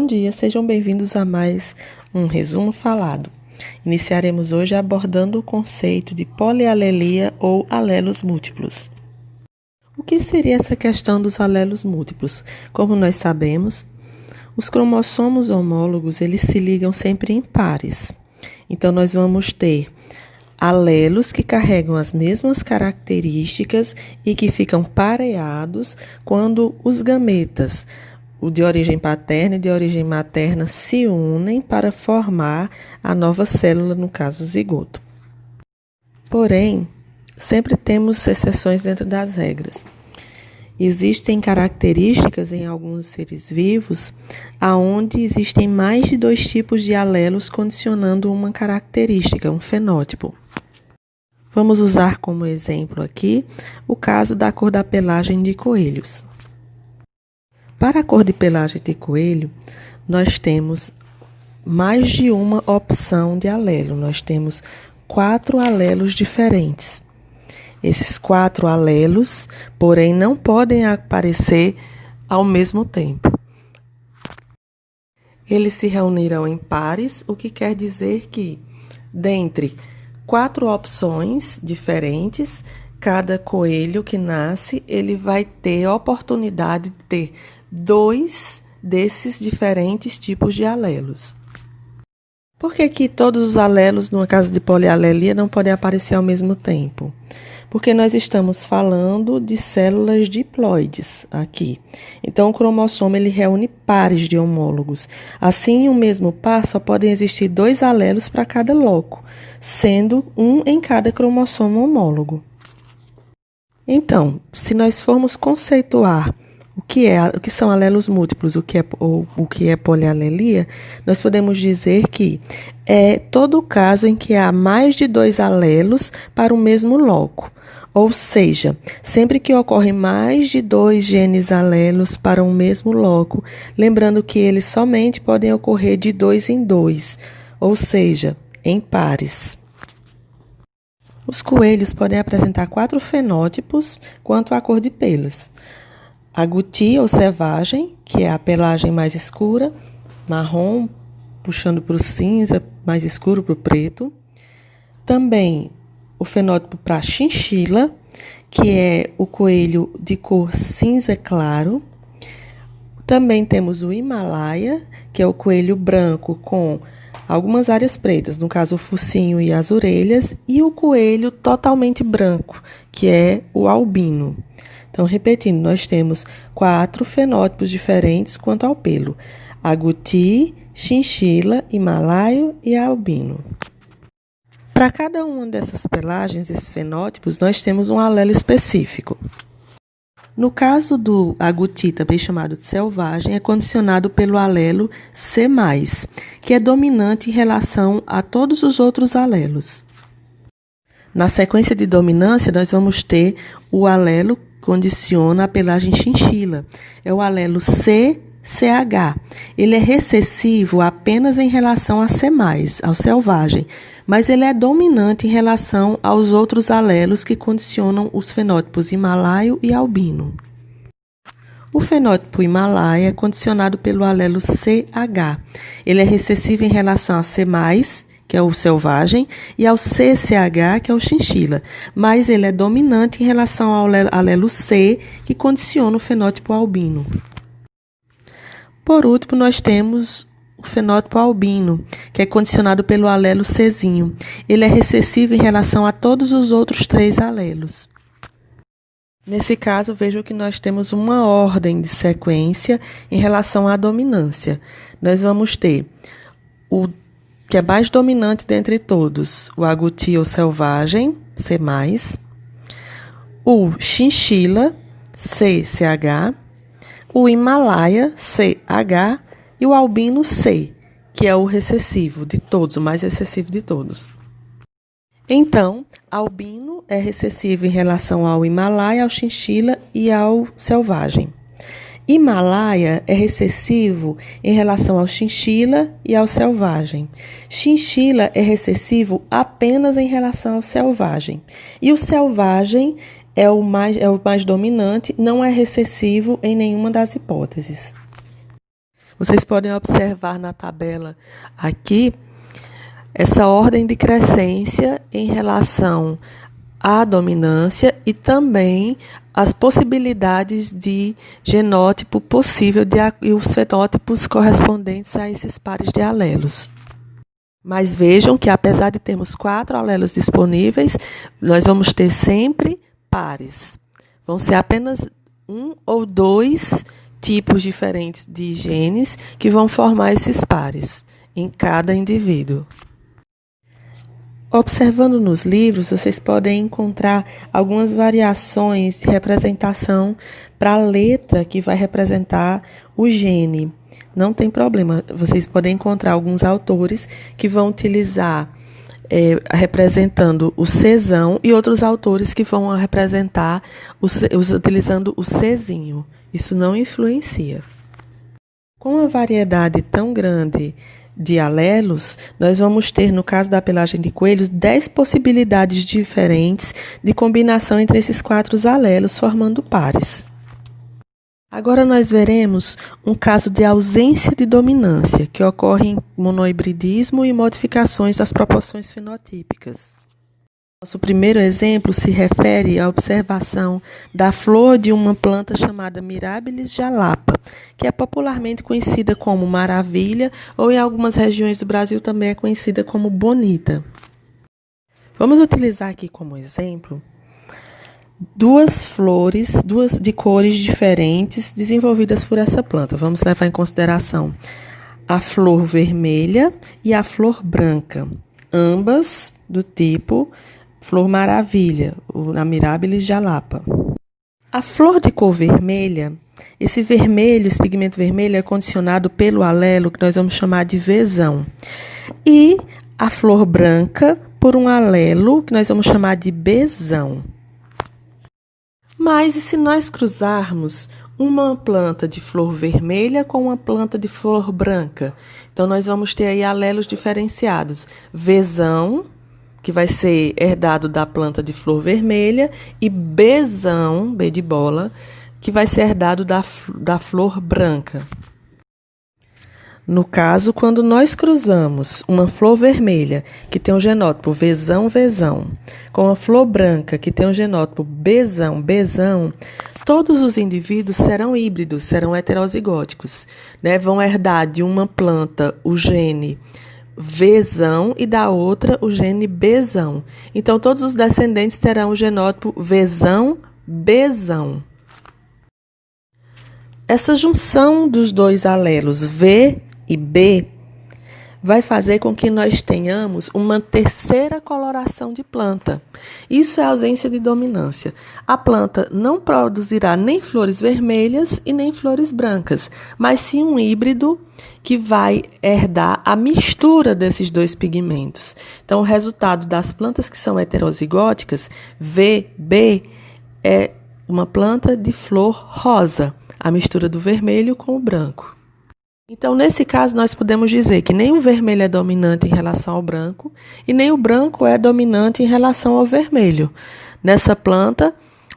dia, sejam bem-vindos a mais um resumo falado. Iniciaremos hoje abordando o conceito de polialelia ou alelos múltiplos. O que seria essa questão dos alelos múltiplos? Como nós sabemos, os cromossomos homólogos eles se ligam sempre em pares. Então, nós vamos ter alelos que carregam as mesmas características e que ficam pareados quando os gametas, o de origem paterna e de origem materna, se unem para formar a nova célula, no caso, o zigoto. Porém, sempre temos exceções dentro das regras. Existem características em alguns seres vivos aonde existem mais de 2 tipos de alelos condicionando uma característica, um fenótipo. Vamos usar como exemplo aqui o caso da cor da pelagem de coelhos. Para a cor de pelagem de coelho, nós temos mais de uma opção de alelo. Nós temos 4 alelos diferentes. Esses 4 alelos, porém, não podem aparecer ao mesmo tempo. Eles se reunirão em pares, o que quer dizer que, dentre 4 opções diferentes, cada coelho que nasce, ele vai ter a oportunidade de ter 2 desses diferentes tipos de alelos. Por que todos os alelos, numa caso de polialelia, não podem aparecer ao mesmo tempo? Porque nós estamos falando de células diploides aqui. Então, o cromossomo ele reúne pares de homólogos. Assim, em um mesmo par, só podem existir 2 alelos para cada loco, sendo um em cada cromossomo homólogo. Então, se nós formos conceituar o que são alelos múltiplos, o que é polialelia, nós podemos dizer que é todo o caso em que há mais de 2 alelos para o mesmo loco. Ou seja, sempre que ocorrem mais de 2 genes alelos para um mesmo loco, lembrando que eles somente podem ocorrer de 2 em 2, ou seja, em pares. Os coelhos podem apresentar 4 fenótipos quanto à cor de pelos. Agouti ou selvagem, que é a pelagem mais escura, marrom, puxando para o cinza, mais escuro para o preto. Também o fenótipo para chinchila, que é o coelho de cor cinza claro. Também temos o Himalaia, que é o coelho branco com algumas áreas pretas, no caso o focinho e as orelhas, e o coelho totalmente branco, que é o albino. Então, repetindo, nós temos 4 fenótipos diferentes quanto ao pelo: agouti, chinchila, himalaio e albino. Para cada uma dessas pelagens, esses fenótipos, nós temos um alelo específico. No caso do agouti, também chamado de selvagem, é condicionado pelo alelo C+, que é dominante em relação a todos os outros alelos. Na sequência de dominância, nós vamos ter o alelo que condiciona a pelagem chinchila. É o alelo CCH. Ele é recessivo apenas em relação a C+, ao selvagem, mas ele é dominante em relação aos outros alelos que condicionam os fenótipos himalaio e albino. O fenótipo himalaia é condicionado pelo alelo CH. Ele é recessivo em relação a C+, que é o selvagem, e ao CCH, que é o chinchila, mas ele é dominante em relação ao alelo C, que condiciona o fenótipo albino. Por último, nós temos o fenótipo albino, que é condicionado pelo alelo Czinho. Ele é recessivo em relação a todos os outros 3 alelos. Nesse caso, vejo que nós temos uma ordem de sequência em relação à dominância. Nós vamos ter o que é mais dominante dentre todos, o agouti ou selvagem, C+, o chinchila, CCH, o himalaia, CH, e o albino C, que é o recessivo de todos, o mais recessivo de todos. Então, albino é recessivo em relação ao himalaia, ao chinchila e ao selvagem. Himalaia é recessivo em relação ao chinchila e ao selvagem. Chinchila é recessivo apenas em relação ao selvagem. E o selvagem é o mais dominante, não é recessivo em nenhuma das hipóteses. Vocês podem observar na tabela aqui essa ordem de crescência em relação à dominância e também as possibilidades de genótipo possível e os fenótipos correspondentes a esses pares de alelos. Mas vejam que, apesar de termos 4 alelos disponíveis, nós vamos ter sempre pares. Vão ser apenas 1 ou 2 tipos diferentes de genes que vão formar esses pares em cada indivíduo. Observando nos livros, vocês podem encontrar algumas variações de representação para a letra que vai representar o gene. Não tem problema, vocês podem encontrar alguns autores que vão utilizar representando o Czão e outros autores que vão representar utilizando o Czinho. Isso não influencia. Com a variedade tão grande de alelos, nós vamos ter, no caso da pelagem de coelhos, 10 possibilidades diferentes de combinação entre esses 4 alelos, formando pares. Agora nós veremos um caso de ausência de dominância, que ocorre em monohibridismo e modificações das proporções fenotípicas. Nosso primeiro exemplo se refere à observação da flor de uma planta chamada Mirabilis jalapa, que é popularmente conhecida como maravilha ou em algumas regiões do Brasil também é conhecida como bonita. Vamos utilizar aqui como exemplo 2 flores, de cores diferentes desenvolvidas por essa planta. Vamos levar em consideração a flor vermelha e a flor branca, ambas do tipo flor maravilha, a Mirabilis jalapa. A flor de cor vermelha, esse pigmento vermelho é condicionado pelo alelo que nós vamos chamar de Vzão. E a flor branca por um alelo que nós vamos chamar de Bzão. Mas e se nós cruzarmos uma planta de flor vermelha com uma planta de flor branca? Então, nós vamos ter aí alelos diferenciados. Vzão, que vai ser herdado da planta de flor vermelha, e Bzão, B de bola, que vai ser herdado da flor branca. No caso, quando nós cruzamos uma flor vermelha, que tem um genótipo Vzão, com a flor branca, que tem um genótipo Bzão, todos os indivíduos serão híbridos, serão heterozigóticos, né? Vão herdar de uma planta o gene Vzão e da outra o gene Bzão. Então, todos os descendentes terão o genótipo Vzão. Essa junção dos 2 alelos V e B vai fazer com que nós tenhamos uma terceira coloração de planta. Isso é ausência de dominância. A planta não produzirá nem flores vermelhas e nem flores brancas, mas sim um híbrido que vai herdar a mistura desses 2 pigmentos. Então, o resultado das plantas que são heterozigóticas, VB, é uma planta de flor rosa, a mistura do vermelho com o branco. Então, nesse caso, nós podemos dizer que nem o vermelho é dominante em relação ao branco e nem o branco é dominante em relação ao vermelho. Nessa planta,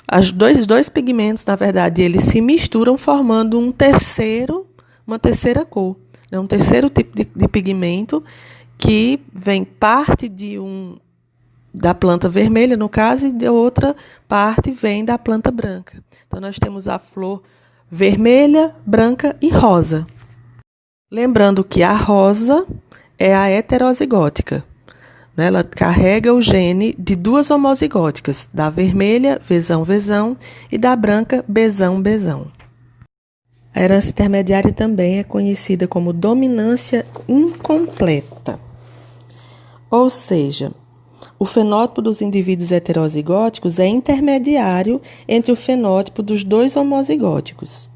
os dois pigmentos, na verdade, eles se misturam formando uma terceira cor, né? Um terceiro tipo de pigmento que vem parte da planta vermelha, no caso, e de outra parte vem da planta branca. Então, nós temos a flor vermelha, branca e rosa. Lembrando que a rosa é a heterozigótica, né? Ela carrega o gene de 2 homozigóticas, da vermelha, Vzão, e da branca, Bzão. A herança intermediária também é conhecida como dominância incompleta. Ou seja, o fenótipo dos indivíduos heterozigóticos é intermediário entre o fenótipo dos 2 homozigóticos.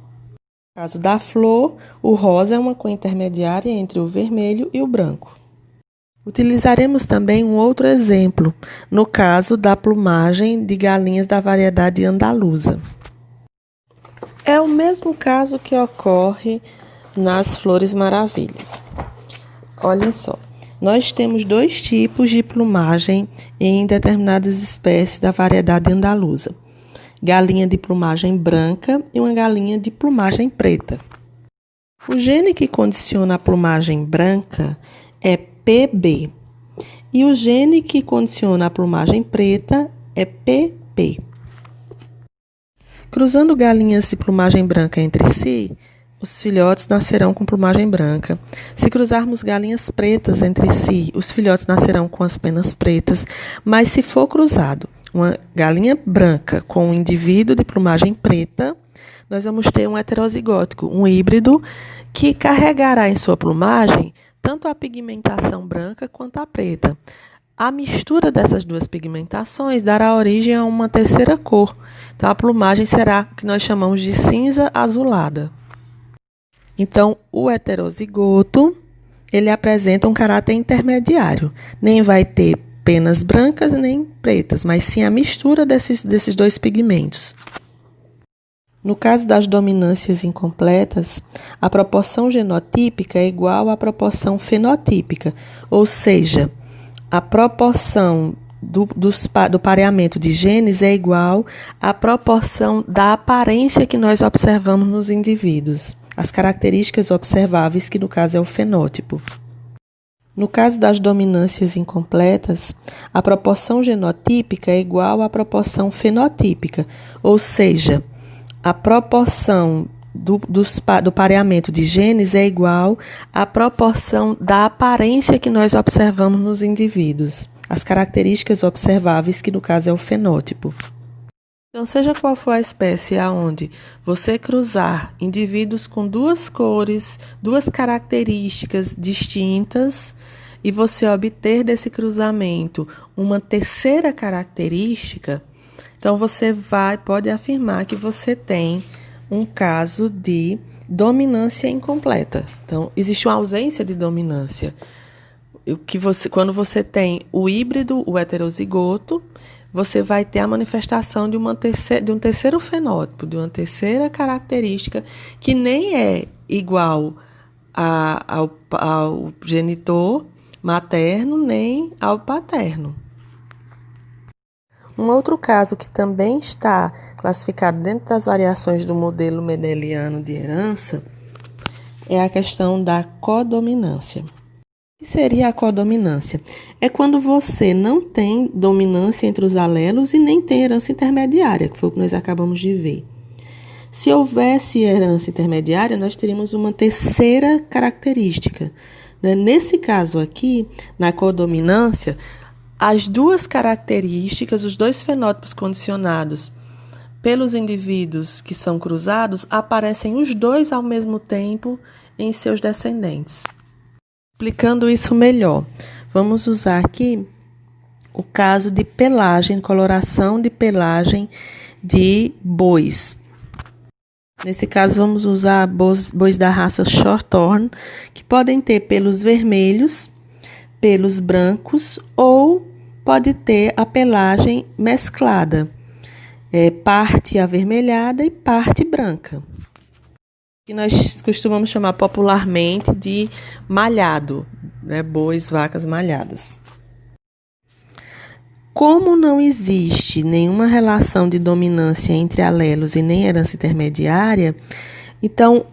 No caso da flor, o rosa é uma cor intermediária entre o vermelho e o branco. Utilizaremos também um outro exemplo, no caso da plumagem de galinhas da variedade andaluza. É o mesmo caso que ocorre nas flores maravilhas. Olhem só, nós temos 2 tipos de plumagem em determinadas espécies da variedade andaluza. Galinha de plumagem branca e uma galinha de plumagem preta. O gene que condiciona a plumagem branca é PB e o gene que condiciona a plumagem preta é PP. Cruzando galinhas de plumagem branca entre si, os filhotes nascerão com plumagem branca. Se cruzarmos galinhas pretas entre si, os filhotes nascerão com as penas pretas. Mas se for cruzado uma galinha branca com um indivíduo de plumagem preta, nós vamos ter um heterozigótico, um híbrido, que carregará em sua plumagem tanto a pigmentação branca quanto a preta. A mistura dessas duas pigmentações dará origem a uma terceira cor. Então, a plumagem será o que nós chamamos de cinza azulada. Então, o heterozigoto, ele apresenta um caráter intermediário. Nem vai ter penas brancas nem pretas, mas sim a mistura desses dois pigmentos. No caso das dominâncias incompletas, a proporção genotípica é igual à proporção fenotípica, ou seja, a proporção do pareamento de genes é igual à proporção da aparência que nós observamos nos indivíduos, as características observáveis, que no caso é o fenótipo. No caso das dominâncias incompletas, a proporção genotípica é igual à proporção fenotípica, ou seja, a proporção do pareamento de genes é igual à proporção da aparência que nós observamos nos indivíduos, as características observáveis, que no caso é o fenótipo. Então, seja qual for a espécie aonde você cruzar indivíduos com duas cores, duas características distintas, e você obter desse cruzamento uma terceira característica, então você pode afirmar que você tem um caso de dominância incompleta. Então, existe uma ausência de dominância. Quando você tem o híbrido, o heterozigoto, você vai ter a manifestação de um terceiro fenótipo, de uma terceira característica que nem é igual ao genitor materno nem ao paterno. Um outro caso que também está classificado dentro das variações do modelo mendeliano de herança é a questão da codominância. O que seria a codominância? É quando você não tem dominância entre os alelos e nem tem herança intermediária, que foi o que nós acabamos de ver. Se houvesse herança intermediária, nós teríamos uma terceira característica. Nesse caso aqui, na codominância, as duas características, os dois fenótipos condicionados pelos indivíduos que são cruzados, aparecem os dois ao mesmo tempo em seus descendentes. Explicando isso melhor, vamos usar aqui o caso de pelagem, coloração de pelagem de bois. Nesse caso, vamos usar bois da raça Shorthorn, que podem ter pelos vermelhos, pelos brancos, ou pode ter a pelagem mesclada, parte avermelhada e parte branca, que nós costumamos chamar popularmente de malhado, bois, vacas malhadas. Como não existe nenhuma relação de dominância entre alelos e nem herança intermediária, então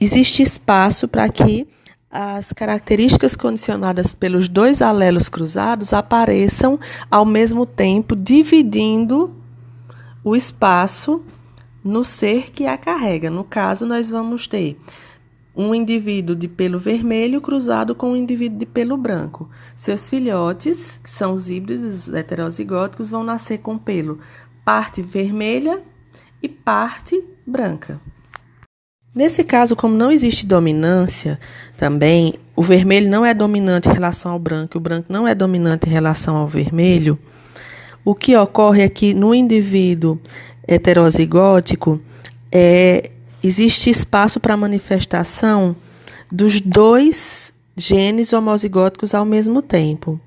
existe espaço para que as características condicionadas pelos dois alelos cruzados apareçam ao mesmo tempo, dividindo o espaço no ser que a carrega. No caso, nós vamos ter um indivíduo de pelo vermelho cruzado com um indivíduo de pelo branco. Seus filhotes, que são os híbridos heterozigóticos, vão nascer com pelo parte vermelha e parte branca. Nesse caso, como não existe dominância, também o vermelho não é dominante em relação ao branco, o branco não é dominante em relação ao vermelho, o que ocorre é que no indivíduo heterozigótico existe espaço para a manifestação dos dois genes homozigóticos ao mesmo tempo.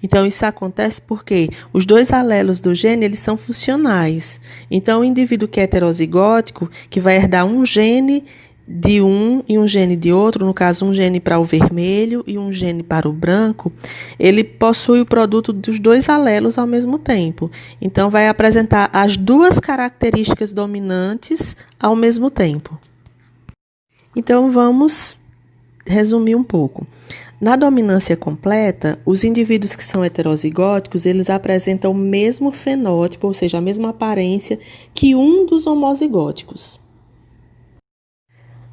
Então, isso acontece porque os dois alelos do gene, eles são funcionais. Então, o indivíduo que é heterozigótico, que vai herdar um gene de um e um gene de outro, no caso, um gene para o vermelho e um gene para o branco, ele possui o produto dos dois alelos ao mesmo tempo. Então, vai apresentar as duas características dominantes ao mesmo tempo. Então, vamos resumir um pouco. Na dominância completa, os indivíduos que são heterozigóticos, eles apresentam o mesmo fenótipo, ou seja, a mesma aparência que um dos homozigóticos.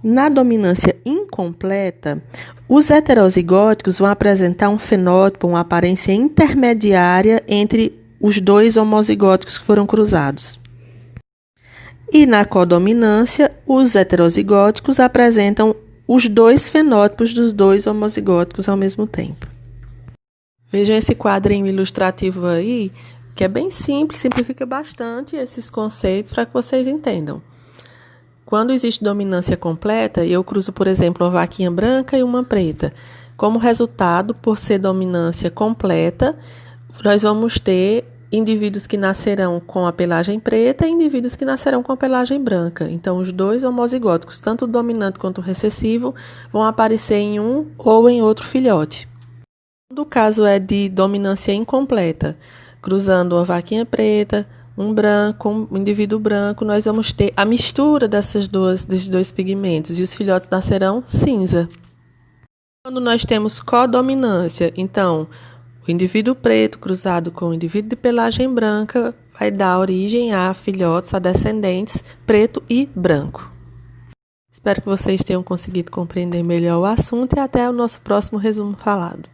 Na dominância incompleta, os heterozigóticos vão apresentar um fenótipo, uma aparência intermediária entre os dois homozigóticos que foram cruzados. E na codominância, os heterozigóticos apresentam os dois fenótipos dos dois homozigóticos ao mesmo tempo. Vejam esse quadrinho ilustrativo aí, que é bem simples, simplifica bastante esses conceitos para que vocês entendam. Quando existe dominância completa, eu cruzo, por exemplo, uma vaquinha branca e uma preta. Como resultado, por ser dominância completa, nós vamos ter indivíduos que nascerão com a pelagem preta e indivíduos que nascerão com a pelagem branca. Então, os dois homozigóticos, tanto o dominante quanto o recessivo, vão aparecer em um ou em outro filhote. Quando o caso é de dominância incompleta, cruzando uma vaquinha preta, um indivíduo branco, nós vamos ter a mistura desses dois pigmentos e os filhotes nascerão cinza. Quando nós temos codominância, então, o indivíduo preto cruzado com o indivíduo de pelagem branca vai dar origem a filhotes, a descendentes preto e branco. Espero que vocês tenham conseguido compreender melhor o assunto e até o nosso próximo resumo falado.